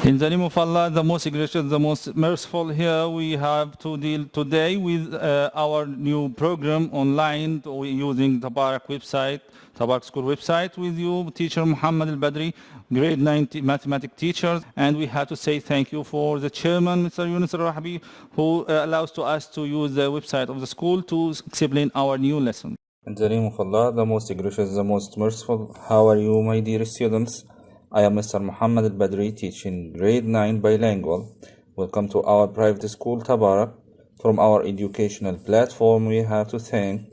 In the name of Allah, the most gracious, the most merciful, here we have to deal today with our new program online using Tabarak website, Tabarak school website, with you, teacher Mohammed Al-Badri, grade 9 mathematics teacher. And we have to say thank you for the chairman, Mr. Yunus Al-Rahbi, who allows to us to use the website of the school to explain our new lesson. In the name of Allah, the most gracious, the most merciful. How are you, my dear students? I am Mr. Mohammed Al-Badri, teaching grade 9 bilingual. Welcome to our private school, Tabarak. From our educational platform, we have to thank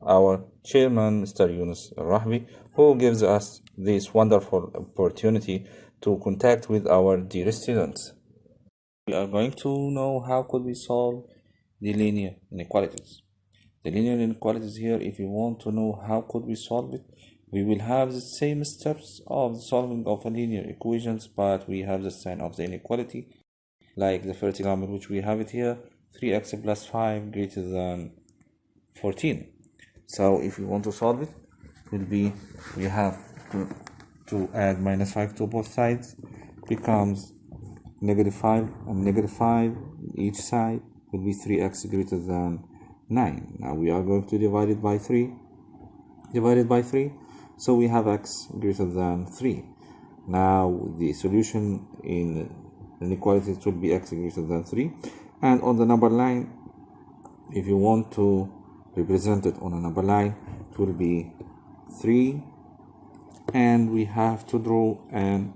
our chairman, Mr. Yunus Al-Rahbi, who gives us this wonderful opportunity to contact with our dear students. We are going to know how could we solve the linear inequalities. The linear inequalities here, if you want to know how could we solve it, we will have the same steps of the solving of a linear equations, but we have the sign of the inequality. Like the first example which we have it here, 3x plus 5 greater than 14. So if you want to solve it, it will be, we have to add minus 5 to both sides, becomes negative 5 and negative 5. Each side will be 3x greater than 9. Now we are going to divide it by 3. Divided by 3. So we have x greater than 3. Now the solution in inequality will be x greater than 3. And on the number line, if you want to represent it on a number line, it will be 3. And we have to draw an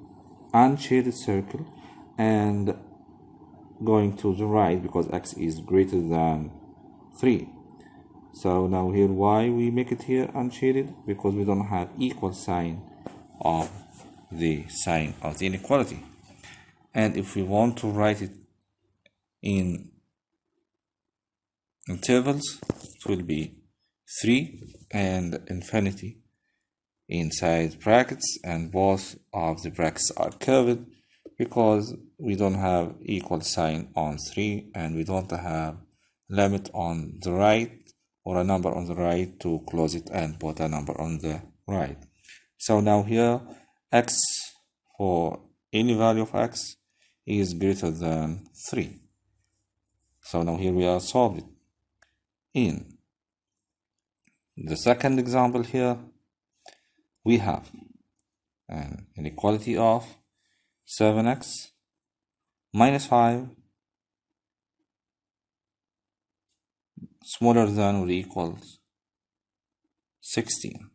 unshaded circle and going to the right because x is greater than 3. So now here why we make it here unshaded, because we don't have equal sign of the sign of the inequality. And if we want to write it in intervals, it will be 3 and infinity inside brackets, and both of the brackets are curved because we don't have equal sign on 3 and we don't have limit on the right or a number on the right to close it and put a number on the right. So now here x, for any value of x, is greater than 3. So now here we are solving. In the second example here, we have an inequality of 7x minus 5 smaller than or equals 16.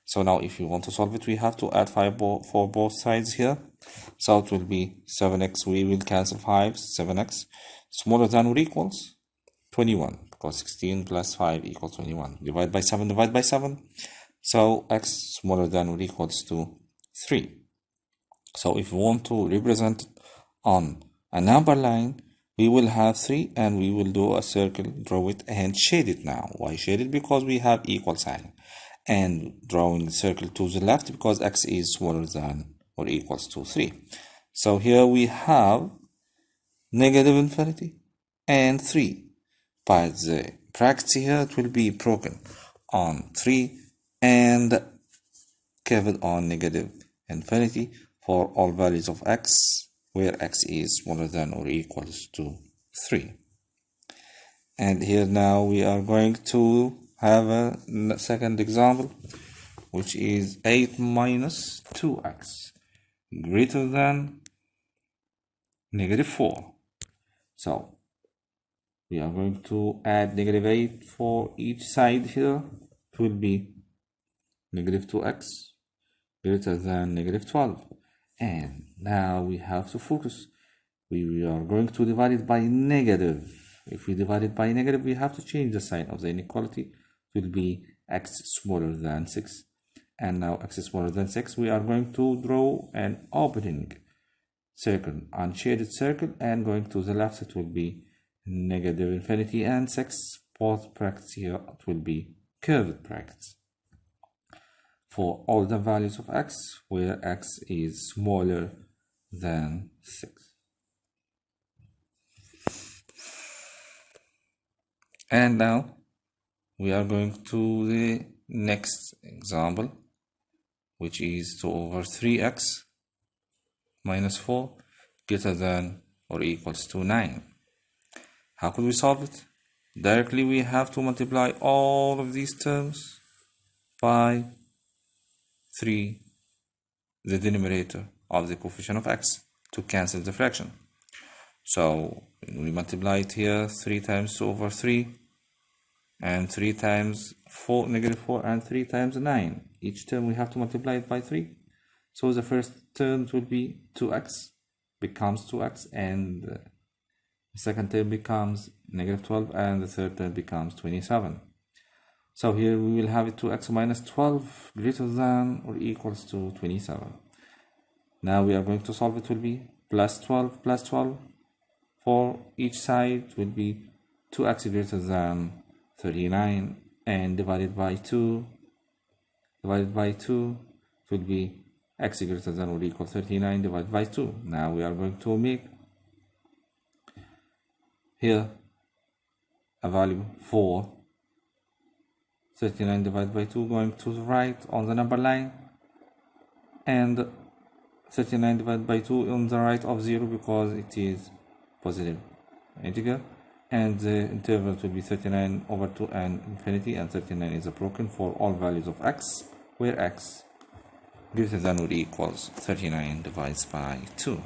So now if you want to solve it, we have to add 5 for both sides here. So it will be 7x, we will cancel 5, 7x smaller than or equals 21, because 16 plus 5 equals 21. Divide by 7, divide by 7. So x smaller than or equals to 3. So if you want to represent it on a number line, we will have 3 and we will do a circle, draw it and shade it now. Why shade it? Because we have equal sign. And drawing the circle to the left because x is smaller than or equals to 3. So here we have negative infinity and 3. But the brackets here, it will be broken on 3 and curved on negative infinity for all values of x, where x is smaller than or equals to 3. And here now we are going to have a second example, which is 8 minus 2x greater than negative 4. So we are going to add negative 8 for each side here. It will be negative 2x greater than negative 12. And now we have to focus. We are going to divide it by negative. If we divide it by negative, we have to change the sign of the inequality. It will be x smaller than 6. And now x is smaller than 6. We are going to draw an opening circle, unshaded circle, and going to the left, it will be negative infinity and 6. Both brackets here, it will be curved brackets for all the values of x, where x is smaller than 6. And now we are going to the next example, which is 2 over 3x minus 4 greater than or equals to 9. How could we solve it? Directly we have to multiply all of these terms by 3, the denominator of the coefficient of x, to cancel the fraction. So we multiply it here, 3 times 2 over 3, and 3 times 4, negative 4, and 3 times 9. Each term we have to multiply it by 3. So the first term will be 2x, becomes 2x, and the second term becomes negative 12, and the third term becomes 27. So here we will have it 2x minus 12 greater than or equals to 27. Now we are going to solve it. Will be plus 12 plus 12. For each side will be 2x greater than 39, and divided by 2 will be x greater than or equal 39 divided by 2. Now we are going to make here a value for 39 divided by 2 going to the right on the number line, and 39 divided by 2 on the right of 0 because it is positive integer, and the interval will be 39 over 2 and infinity, and 39 is broken for all values of x, where x greater than or equals 39 divides by 2.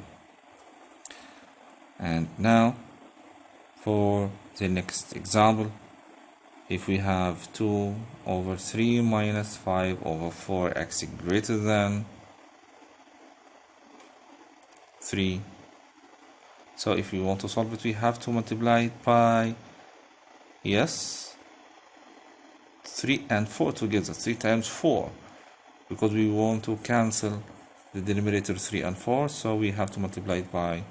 And now for the next example, if we have 2 over 3 minus 5 over 4 x greater than 3. So if we want to solve it, we have to multiply it by, yes, 3 and 4 together, 3 times 4, because we want to cancel the denominator 3 and 4, so we have to multiply it by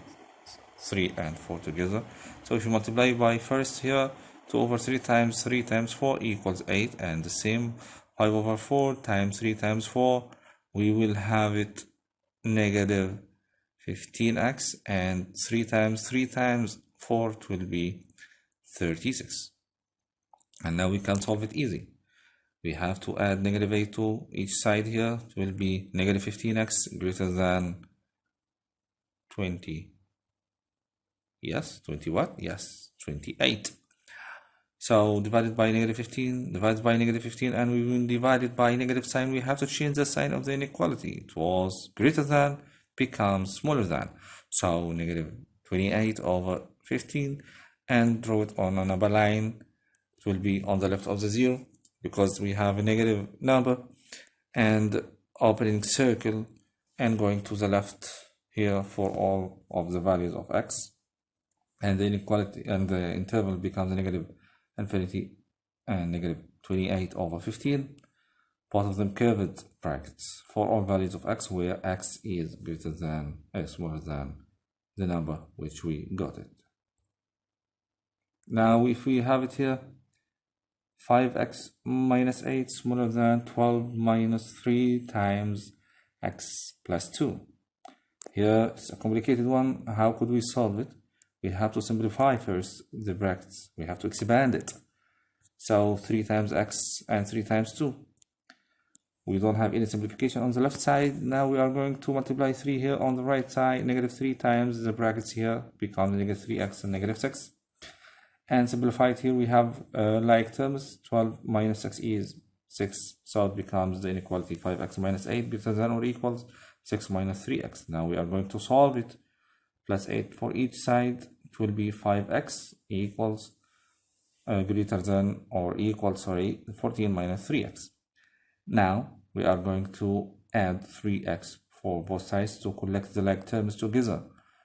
3 and 4 together. So if you multiply by first here, 2 over 3 times 4 equals 8, and the same 5 over 4 times 3 times 4, we will have it negative 15x, and 3 times 4 it will be 36. And now we can solve it easy. We have to add negative 8 to each side here. It will be negative 15x greater than 20. Yes, 20 what? Yes, 28. So divided by negative 15, divided by negative 15, and we will divide it by negative sign. We have to change the sign of the inequality. It was greater than becomes smaller than. So negative 28 over 15, and draw it on a number line. It will be on the left of the 0 because we have a negative number, and opening circle and going to the left here for all of the values of x, and the inequality and the interval becomes negative infinity and negative 28 over 15. Both of them curved brackets for all values of x where x is greater than smaller than the number which we got it. Now if we have it here, 5x minus 8 smaller than 12 minus 3 times x plus 2. Here it's a complicated one. How could we solve it? We have to simplify first the brackets. We have to expand it. So 3 times x and 3 times 2. We don't have any simplification on the left side. Now we are going to multiply 3 here on the right side. Negative 3 times the brackets here becomes negative 3x and negative 6. And simplified here we have like terms. 12 minus x is 6. So it becomes the inequality 5x minus 8 greater than or equals 6 minus 3x. Now we are going to solve it. Plus 8 for each side. It will be 5x equals greater than or equals 14 minus 3x. Now we are going to add 3x for both sides to collect the like terms together.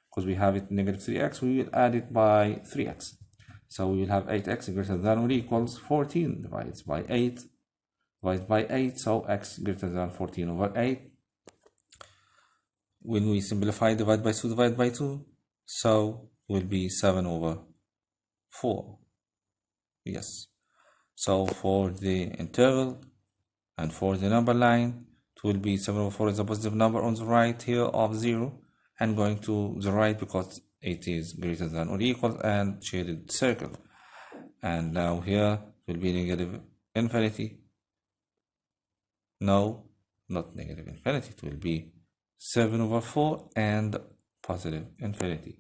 Because we have it negative 3x, we will add it by 3x. So we will have 8x greater than or equals 14 divided by 8. So x greater than 14 over 8. When we simplify, divide by 2, so will be 7 over 4. Yes. So for the interval and for the number line, it will be 7 over 4 is a positive number on the right here of 0, and going to the right because it is greater than or equal and shaded circle. And now here it will be negative infinity. No, not negative infinity. It will be 7 over 4 and positive infinity.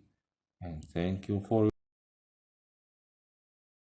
And thank you for